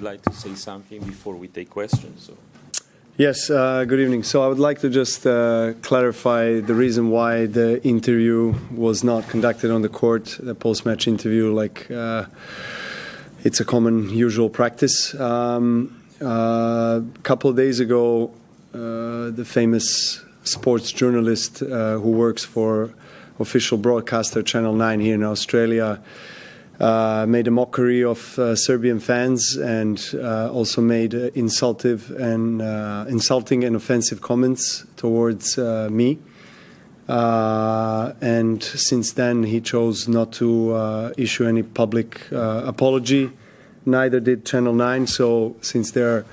would like to say something before we take questions. So. Yes, good evening. So I would like to just clarify the reason why the interview was not conducted on the court, the post-match interview, like it's a common, usual practice. A couple of days ago, the famous sports journalist who works for official broadcaster Channel 9 here in Australia made a mockery of Serbian fans and also made insulting and offensive comments towards me. And since then, he chose not to issue any public apology. Neither did Channel 9. So since they're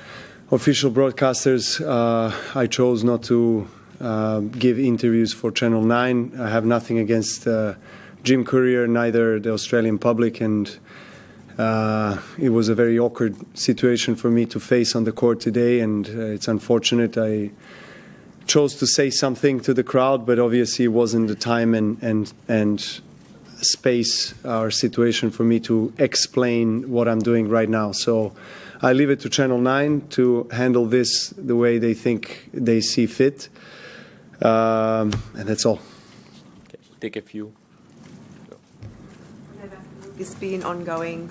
official broadcasters, I chose not to give interviews for Channel 9. I have nothing against Jim Courier, neither the Australian public, and it was a very awkward situation for me to face on the court today, and it's unfortunate. I chose to say something to the crowd, but obviously it wasn't the time and space or situation for me to explain what I'm doing right now. So I leave it to Channel 9 to handle this the way they think they see fit, and that's all. Okay, take a few. This be an ongoing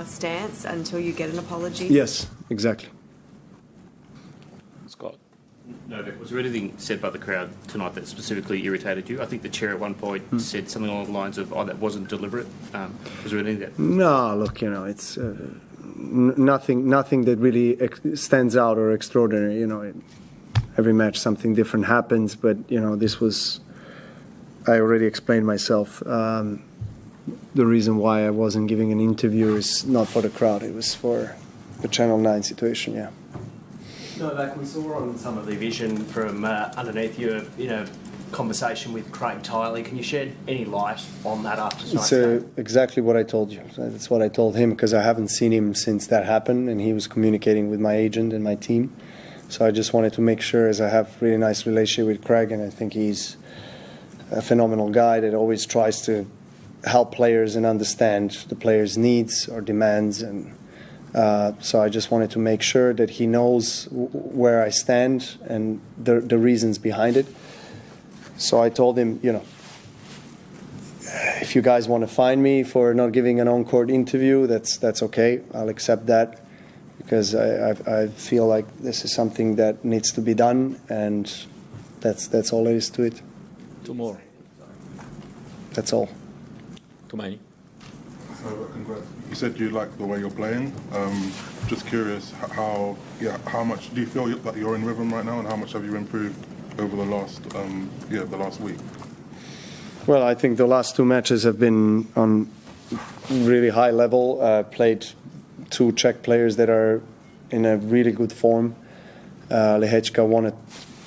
stance until you get an apology? Yes, exactly. Scott. Novak, was there anything said by the crowd tonight that specifically irritated you? I think the chair at one point said something along the lines of, "Oh, that wasn't deliberate." Was there anything that? No, look, it's nothing that really stands out or extraordinary. Every match something different happens, but this was. I already explained myself. The reason why I wasn't giving an interview is not for the crowd, it was for the Channel 9 situation, yeah. Novak, we saw on some of the vision from underneath your conversation with Craig Tiley. Can you shed any light on that after tonight's game? Exactly what I told you. That's what I told him, because I haven't seen him since that happened, and he was communicating with my agent and my team. So I just wanted to make sure, as I have a really nice relationship with Craig, and I think he's a phenomenal guy that always tries to help players and understand the players' needs or demands, and so I just wanted to make sure that he knows where I stand and the reasons behind it. So I told him, if you guys want to fine me for not giving an on-court interview, that's okay. I'll accept that, because I feel like this is something that needs to be done, and that's all there is to it. Two more. That's all. Too many. So, congrats. You said you like the way you're playing. Just curious, how much do you feel that you're in rhythm right now, and how much have you improved over the last week? Well, I think the last two matches have been on really high level. Played two Czech players that are in a really good form. Lehečka won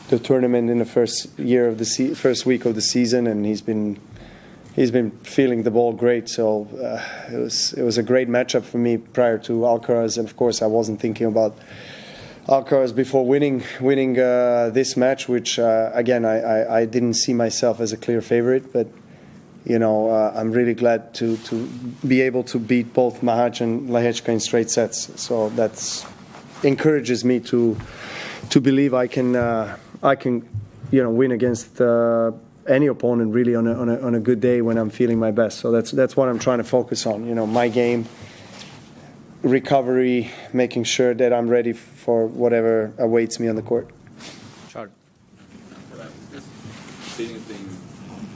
the tournament in the first week of the season, and he's been feeling the ball great. So it was a great matchup for me prior to Alcaraz, and of course I wasn't thinking about Alcaraz before winning this match, which again I didn't see myself as a clear favorite, but I'm really glad to be able to beat both Mahac and Lehečka in straight sets. So that encourages me to believe I can win against any opponent really on a good day when I'm feeling my best. So that's what I'm trying to focus on. My game, recovery, making sure that I'm ready for whatever awaits me on the court. Charles. Feeling of being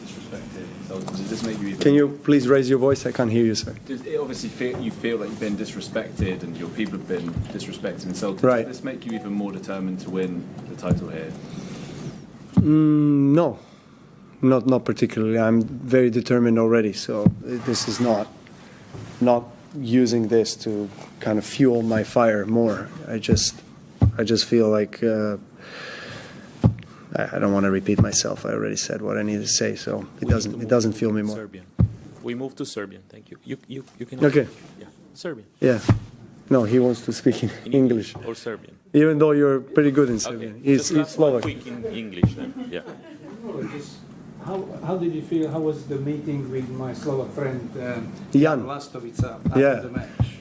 disrespected. So does this make you even? Can you please raise your voice? I can't hear you, sir. Does it obviously you feel like you've been disrespected and your people have been disrespected and insulted? Right. Does this make you even more determined to win the title here? No. Not particularly. I'm very determined already. So this is not using this to kind of fuel my fire more. I just feel like I don't want to repeat myself. I already said what I need to say, so it doesn't fuel me more. Serbian. We move to Serbian. Thank you. You can. Okay. Yeah. Serbian. Yeah. No, he wants to speak in English. Or Serbian. Even though you're pretty good in Serbian. Okay. He's Slovak. Quick in English then. Yeah. How did you feel? How was the meeting with my Slovak friend Jan Lastovica after Yeah. the match?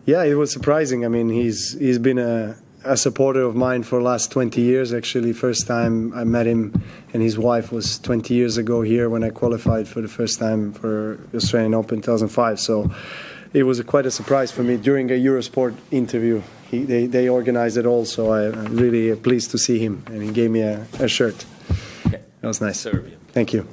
Yeah, it was surprising. I mean, he's been a supporter of mine for the last 20 years. Actually, first time I met him and his wife was 20 years ago here when I qualified for the first time for Australian Open 2005. So it was quite a surprise for me during a Eurosport interview. They organized it all, so I'm really pleased to see him, and he gave me a shirt. That was nice. Serbian. Thank you.